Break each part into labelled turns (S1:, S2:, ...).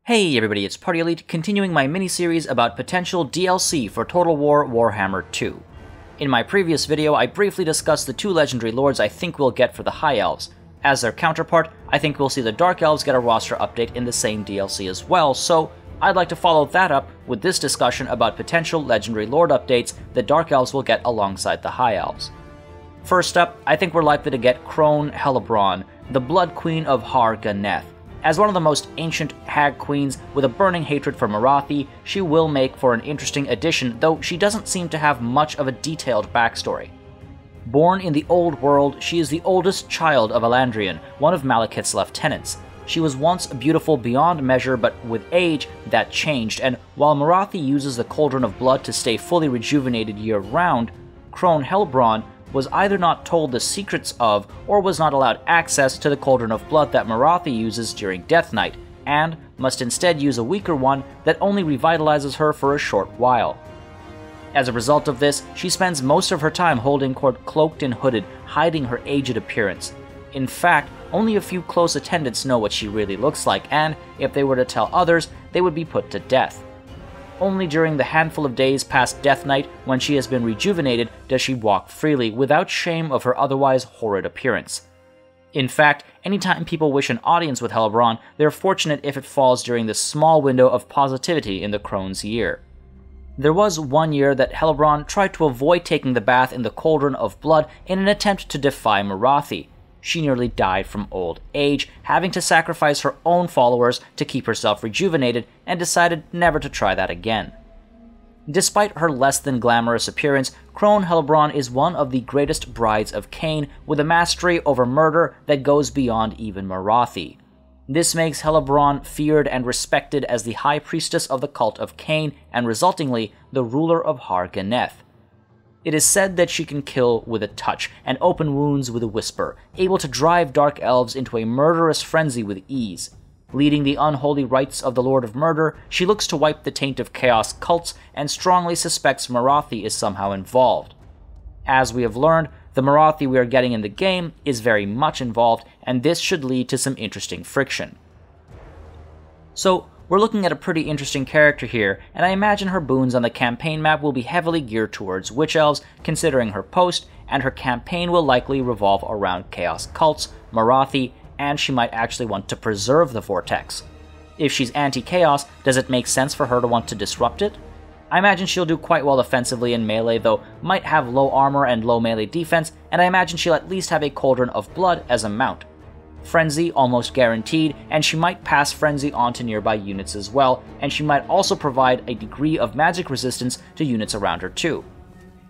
S1: Hey everybody, it's Party Elite, continuing my mini-series about potential DLC for Total War Warhammer 2. In my previous video, I briefly discussed the two legendary lords I think we'll get for the High Elves. As their counterpart, I think we'll see the Dark Elves get a roster update in the same DLC as well, so I'd like to follow that up with this discussion about potential legendary lord updates that Dark Elves will get alongside the High Elves. First up, I think we're likely to get Crone Bronn, the Blood Queen of Har Ganeth. As one of the most ancient hag queens with a burning hatred for Morathi, she will make for an interesting addition, though she doesn't seem to have much of a detailed backstory. Born in the Old World, she is the oldest child of Elandrian, one of Malekith's lieutenants. She was once beautiful beyond measure, but with age, that changed, and while Morathi uses the Cauldron of Blood to stay fully rejuvenated year-round, Crone Bronn was either not told the secrets of, or was not allowed access to the Cauldron of Blood that Morathi uses during Death Night, and must instead use a weaker one that only revitalizes her for a short while. As a result of this, she spends most of her time holding court cloaked and hooded, hiding her aged appearance. In fact, only a few close attendants know what she really looks like, and if they were to tell others, they would be put to death. Only during the handful of days past Death Night, when she has been rejuvenated, does she walk freely, without shame of her otherwise horrid appearance. In fact, anytime people wish an audience with Bronn, they're fortunate if it falls during this small window of positivity in the Crone's year. There was one year that Bronn tried to avoid taking the bath in the Cauldron of Blood in an attempt to defy Morathi. She nearly died from old age, having to sacrifice her own followers to keep herself rejuvenated, and decided never to try that again. Despite her less than glamorous appearance, Crone Bronn is one of the greatest brides of Cain, with a mastery over murder that goes beyond even Morathi. This makes Bronn feared and respected as the High Priestess of the Cult of Cain, and resultingly, the ruler of Har Ganeth. It is said that she can kill with a touch, and open wounds with a whisper, able to drive Dark Elves into a murderous frenzy with ease. Leading the unholy rites of the Lord of Murder, she looks to wipe the taint of Chaos cults, and strongly suspects Morathi is somehow involved. As we have learned, the Morathi we are getting in the game is very much involved, and this should lead to some interesting friction. So, we're looking at a pretty interesting character here, and I imagine her boons on the campaign map will be heavily geared towards Witch Elves, considering her post, and her campaign will likely revolve around Chaos cults, Morathi, and she might actually want to preserve the Vortex. If she's anti-Chaos, does it make sense for her to want to disrupt it? I imagine she'll do quite well offensively in melee, though might have low armor and low melee defense, and I imagine she'll at least have a Cauldron of Blood as a mount. Frenzy almost guaranteed, and she might pass Frenzy on to nearby units as well, and she might also provide a degree of magic resistance to units around her too.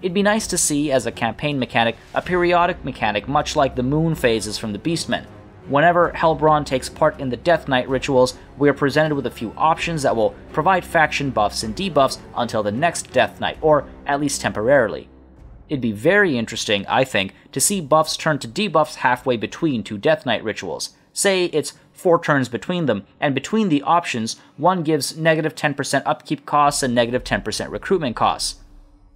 S1: It'd be nice to see, as a campaign mechanic, a periodic mechanic much like the moon phases from the Beastmen. Whenever Bronn takes part in the Death Knight rituals, we are presented with a few options that will provide faction buffs and debuffs until the next Death Knight, or at least temporarily. It'd be very interesting, I think, to see buffs turn to debuffs halfway between two Death Knight rituals. Say it's 4 turns between them, and between the options, one gives negative 10% upkeep costs and negative 10% recruitment costs.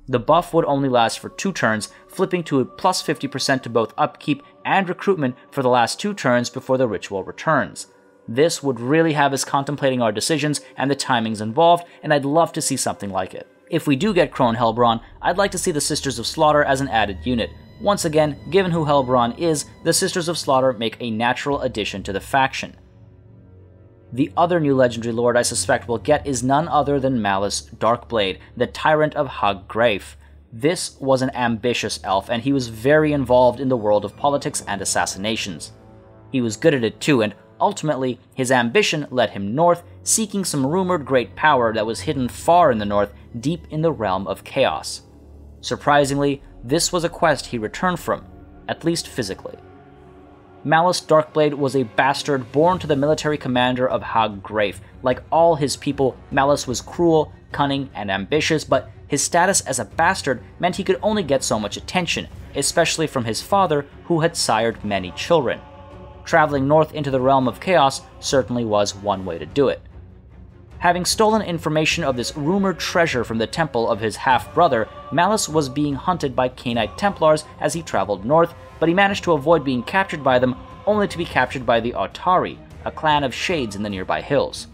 S1: The buff would only last for 2 turns, flipping to a plus 50% to both upkeep and recruitment for the last 2 turns before the ritual returns. This would really have us contemplating our decisions and the timings involved, and I'd love to see something like it. If we do get Crone Bronn, I'd like to see the Sisters of Slaughter as an added unit. Once again, given who Bronn is, the Sisters of Slaughter make a natural addition to the faction. The other new legendary lord I suspect we'll get is none other than Malus Darkblade, the Tyrant of Haggraif. This was an ambitious elf, and he was very involved in the world of politics and assassinations. He was good at it too, and ultimately, his ambition led him north, seeking some rumored great power that was hidden far in the north, deep in the realm of chaos. Surprisingly, this was a quest he returned from, at least physically. Malus Darkblade was a bastard born to the military commander of Haggraif. Like all his people, Malus was cruel, cunning, and ambitious, but his status as a bastard meant he could only get so much attention, especially from his father, who had sired many children. Traveling north into the realm of chaos certainly was one way to do it. Having stolen information of this rumored treasure from the temple of his half-brother, Malus was being hunted by Cainite Templars as he traveled north, but he managed to avoid being captured by them, only to be captured by the Autari, a clan of shades in the nearby hills.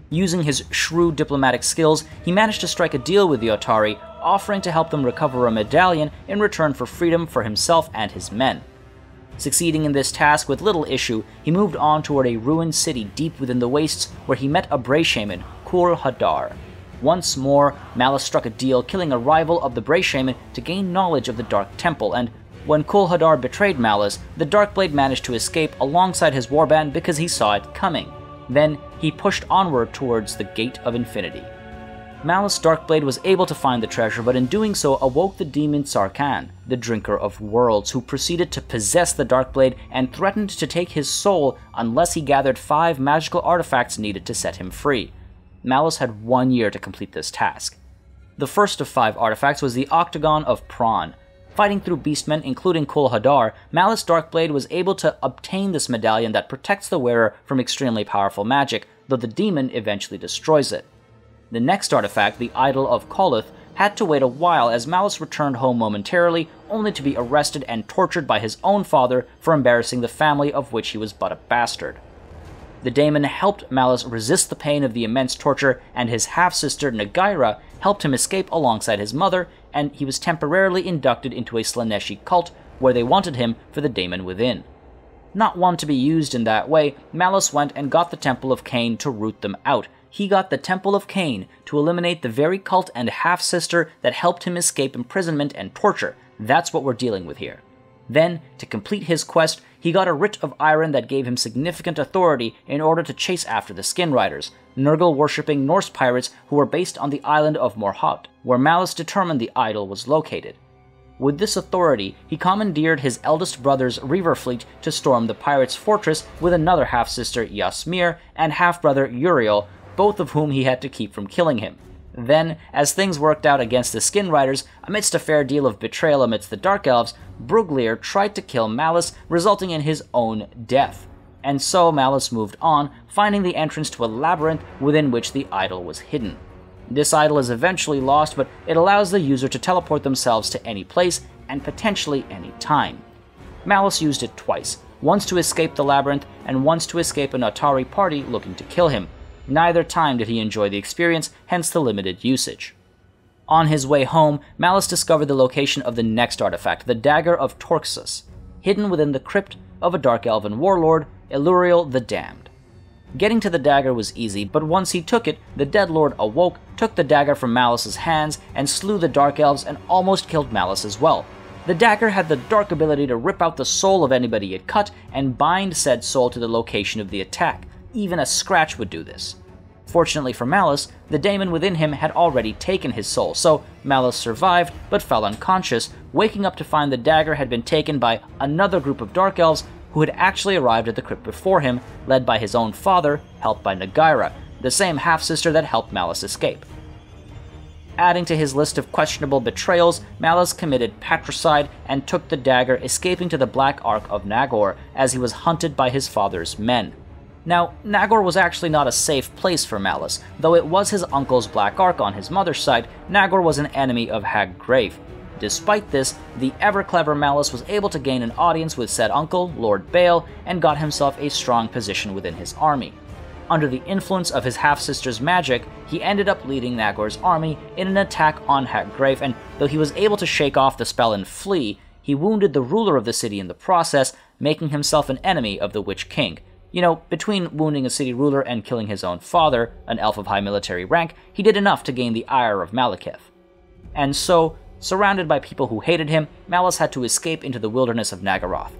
S1: Using his shrewd diplomatic skills, he managed to strike a deal with the Otari, offering to help them recover a medallion in return for freedom for himself and his men. Succeeding in this task with little issue, he moved on toward a ruined city deep within the wastes where he met a Bray shaman, Kul Hadar. Once more, Malus struck a deal, killing a rival of the Bray shaman to gain knowledge of the Dark Temple, and when Kul Hadar betrayed Malus, the Darkblade managed to escape alongside his warband because he saw it coming. Then, he pushed onward towards the Gate of Infinity. Malus Darkblade was able to find the treasure, but in doing so awoke the demon Sarkhan, the Drinker of Worlds, who proceeded to possess the Darkblade and threatened to take his soul unless he gathered 5 magical artifacts needed to set him free. Malus had 1 year to complete this task. The first of 5 artifacts was the Octagon of Pron. Fighting through beastmen, including Kul Hadar, Malus Darkblade was able to obtain this medallion that protects the wearer from extremely powerful magic, though the demon eventually destroys it. The next artifact, the Idol of Kolith, had to wait a while as Malus returned home momentarily, only to be arrested and tortured by his own father for embarrassing the family of which he was but a bastard. The daemon helped Malus resist the pain of the immense torture, and his half-sister Nagaira helped him escape alongside his mother, and he was temporarily inducted into a Slaneshi cult where they wanted him for the daemon within. Not one to be used in that way, Malus went and got the Temple of Cain to root them out. He got the Temple of Cain to eliminate the very cult and half-sister that helped him escape imprisonment and torture. That's what we're dealing with here. Then, to complete his quest, he got a writ of iron that gave him significant authority in order to chase after the Skin Riders, Nurgle-worshipping Norse pirates who were based on the island of Morhaut, where Malus determined the idol was located. With this authority, he commandeered his eldest brother's Reaver fleet to storm the pirates' fortress with another half-sister Yasmir and half-brother Uriel, both of whom he had to keep from killing him. Then, as things worked out against the Skin Riders, amidst a fair deal of betrayal amidst the Dark Elves, Bruglir tried to kill Malus, resulting in his own death. And so Malus moved on, finding the entrance to a labyrinth within which the idol was hidden. This idol is eventually lost, but it allows the user to teleport themselves to any place, and potentially any time. Malus used it twice, once to escape the labyrinth, and once to escape an Atari party looking to kill him. Neither time did he enjoy the experience, hence the limited usage. On his way home, Malus discovered the location of the next artifact, the Dagger of Torx, hidden within the crypt of a Dark Elven warlord, Eluriel the Damned. Getting to the dagger was easy, but once he took it, the Dead Lord awoke, took the dagger from Malus's hands, and slew the Dark Elves and almost killed Malus as well. The dagger had the dark ability to rip out the soul of anybody it cut and bind said soul to the location of the attack. Even a scratch would do this. Fortunately for Malus, the daemon within him had already taken his soul, so Malus survived but fell unconscious, waking up to find the dagger had been taken by another group of Dark Elves who had actually arrived at the crypt before him, led by his own father, helped by Nagaira, the same half-sister that helped Malus escape. Adding to his list of questionable betrayals, Malus committed patricide and took the dagger, escaping to the Black Ark of Nagor as he was hunted by his father's men. Now, Nagor was actually not a safe place for Malus. Though it was his uncle's Black Ark on his mother's side, Nagor was an enemy of Haggrave. Despite this, the ever-clever Malus was able to gain an audience with said uncle, Lord Bale, and got himself a strong position within his army. Under the influence of his half-sister's magic, he ended up leading Nagor's army in an attack on Haggrave, and though he was able to shake off the spell and flee, he wounded the ruler of the city in the process, making himself an enemy of the Witch King. You know, between wounding a city ruler and killing his own father, an elf of high military rank, he did enough to gain the ire of Malekith. And so, surrounded by people who hated him, Malus had to escape into the wilderness of Nagaroth.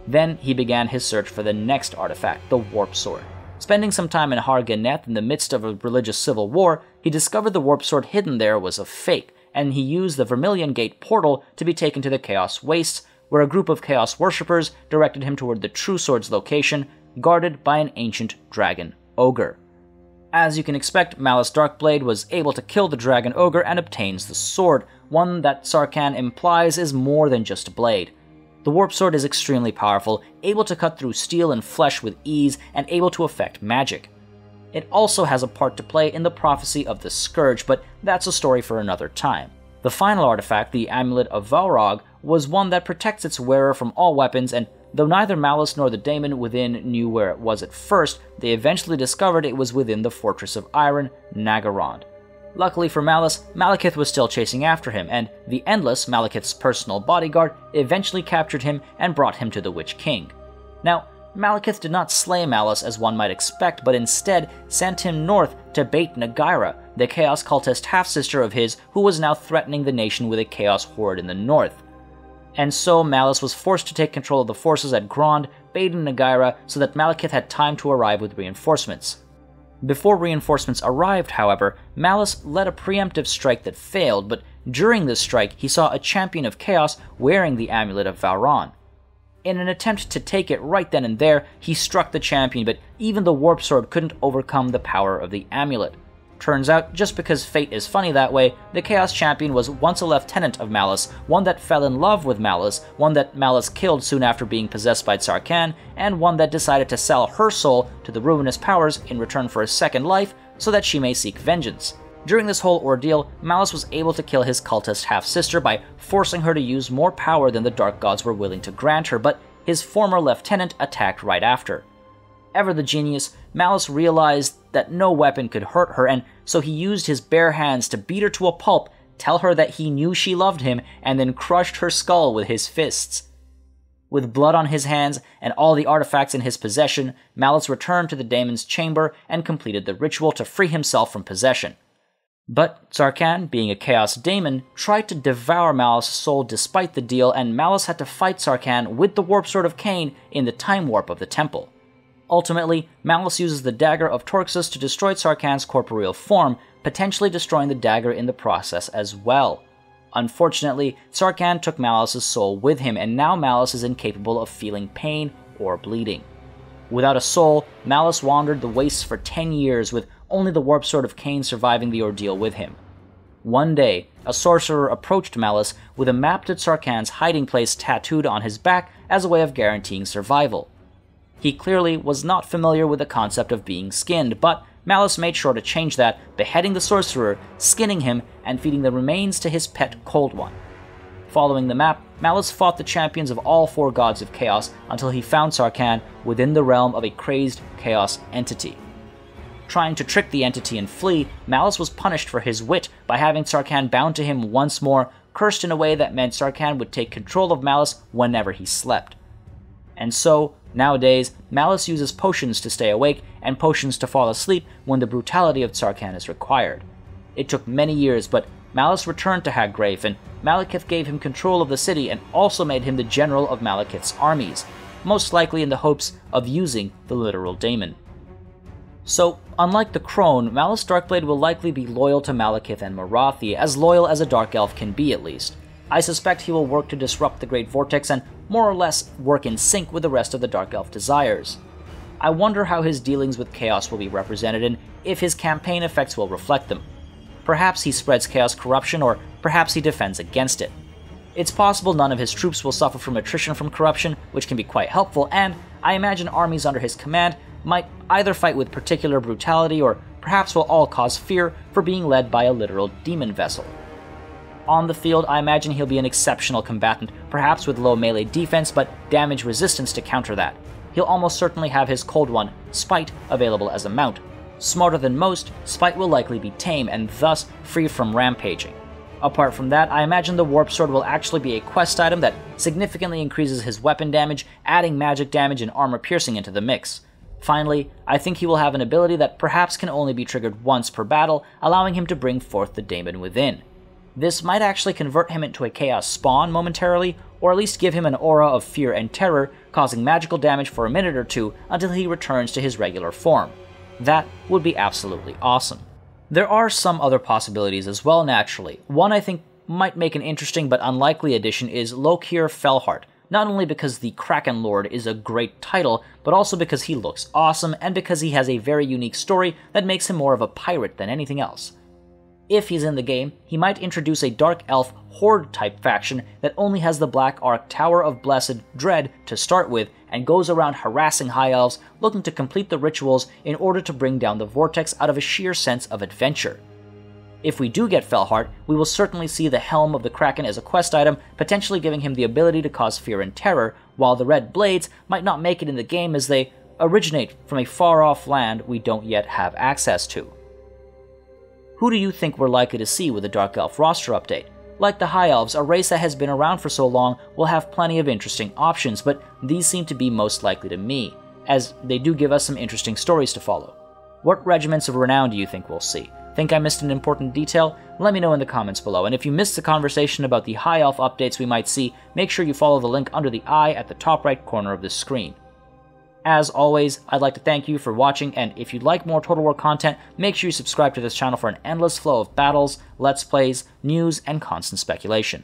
S1: Then he began his search for the next artifact, the Warp Sword. Spending some time in Har Ganneth in the midst of a religious civil war, he discovered the Warp Sword hidden there was a fake, and he used the Vermilion Gate portal to be taken to the Chaos Wastes, where a group of Chaos worshippers directed him toward the True Sword's location, guarded by an ancient dragon ogre. As you can expect, Malus Darkblade was able to kill the dragon ogre and obtains the sword, one that Sarkhan implies is more than just a blade. The Warp Sword is extremely powerful, able to cut through steel and flesh with ease, and able to affect magic. It also has a part to play in the prophecy of the Scourge, but that's a story for another time. The final artifact, the Amulet of Val Rock, was one that protects its wearer from all weapons and Though neither Malice nor the daemon within knew where it was at first, they eventually discovered it was within the Fortress of Iron, Naggarond. Luckily for Malice, Malekith was still chasing after him, and the Endless, Malekith's personal bodyguard, eventually captured him and brought him to the Witch King. Now, Malekith did not slay Malice as one might expect, but instead sent him north to bait Nagaira, the Chaos Cultist half-sister of his who was now threatening the nation with a Chaos Horde in the north. And so Malice was forced to take control of the forces at Grond, baiting Nagaira so that Malekith had time to arrive with reinforcements. Before reinforcements arrived, however, Malice led a preemptive strike that failed, but during this strike he saw a champion of chaos wearing the Amulet of Val Rock. In an attempt to take it right then and there, he struck the champion, but even the Warp Sword couldn't overcome the power of the amulet. Turns out, just because fate is funny that way, the Chaos Champion was once a lieutenant of Malice, one that fell in love with Malice, one that Malice killed soon after being possessed by Tsarkan, and one that decided to sell her soul to the Ruinous Powers in return for a second life so that she may seek vengeance. During this whole ordeal, Malice was able to kill his cultist half-sister by forcing her to use more power than the Dark Gods were willing to grant her, but his former lieutenant attacked right after. Ever the genius, Malice realized that no weapon could hurt her, and so he used his bare hands to beat her to a pulp, tell her that he knew she loved him, and then crushed her skull with his fists. With blood on his hands and all the artifacts in his possession, Malice returned to the daemon's chamber and completed the ritual to free himself from possession. But Tsarkan, being a Chaos Daemon, tried to devour Malice's soul despite the deal, and Malice had to fight Tsarkan with the Warp Sword of Cain in the Time Warp of the Temple. Ultimately, Malice uses the Dagger of Torx to destroy Tsarkan's corporeal form, potentially destroying the dagger in the process as well. Unfortunately, Tsarkan took Malice's soul with him, and now Malice is incapable of feeling pain or bleeding. Without a soul, Malice wandered the wastes for 10 years, with only the Warp Sword of Cain surviving the ordeal with him. One day, a sorcerer approached Malice with a map to Tsarkan's hiding place tattooed on his back as a way of guaranteeing survival. He clearly was not familiar with the concept of being skinned, but Malice made sure to change that, beheading the sorcerer, skinning him, and feeding the remains to his pet Cold One. Following the map, Malice fought the champions of all 4 gods of chaos until he found Tsarkan within the realm of a crazed chaos entity. Trying to trick the entity and flee, Malice was punished for his wit by having Tsarkan bound to him once more, cursed in a way that meant Tsarkan would take control of Malice whenever he slept. And so, nowadays, Malice uses potions to stay awake and potions to fall asleep when the brutality of Tsarkan is required. It took many years, but Malice returned to Haggrave, and Malekith gave him control of the city and also made him the general of Malekith's armies, most likely in the hopes of using the literal daemon. So, unlike the Crone, Malice Darkblade will likely be loyal to Malekith and Morathi, as loyal as a Dark Elf can be at least. I suspect he will work to disrupt the Great Vortex and more or less work in sync with the rest of the Dark Elf desires. I wonder how his dealings with Chaos will be represented and if his campaign effects will reflect them. Perhaps he spreads Chaos corruption, or perhaps he defends against it. It's possible none of his troops will suffer from attrition from corruption, which can be quite helpful, and I imagine armies under his command might either fight with particular brutality or perhaps will all cause fear for being led by a literal demon vessel. On the field, I imagine he'll be an exceptional combatant, perhaps with low melee defense but damage resistance to counter that. He'll almost certainly have his Cold One, Spite, available as a mount. Smarter than most, Spite will likely be tame and thus free from rampaging. Apart from that, I imagine the Warp Sword will actually be a quest item that significantly increases his weapon damage, adding magic damage and armor piercing into the mix. Finally, I think he will have an ability that perhaps can only be triggered once per battle, allowing him to bring forth the daemon within. This might actually convert him into a Chaos Spawn momentarily, or at least give him an aura of fear and terror, causing magical damage for a minute or two until he returns to his regular form. That would be absolutely awesome. There are some other possibilities as well, naturally. One I think might make an interesting but unlikely addition is Lokir Felhart, not only because the Kraken Lord is a great title, but also because he looks awesome and because he has a very unique story that makes him more of a pirate than anything else. If he's in the game, he might introduce a Dark Elf Horde-type faction that only has the Black Ark Tower of Blessed Dread to start with, and goes around harassing High Elves looking to complete the rituals in order to bring down the Vortex out of a sheer sense of adventure. If we do get Felheart, we will certainly see the Helm of the Kraken as a quest item, potentially giving him the ability to cause fear and terror, while the Red Blades might not make it in the game as they originate from a far-off land we don't yet have access to. Who do you think we're likely to see with the Dark Elf roster update? Like the High Elves, a race that has been around for so long will have plenty of interesting options, but these seem to be most likely to me, as they do give us some interesting stories to follow. What regiments of renown do you think we'll see? Think I missed an important detail? Let me know in the comments below, and if you missed the conversation about the High Elf updates we might see, make sure you follow the link under the eye at the top right corner of this screen. As always, I'd like to thank you for watching, and if you'd like more Total War content, make sure you subscribe to this channel for an endless flow of battles, let's plays, news, and constant speculation.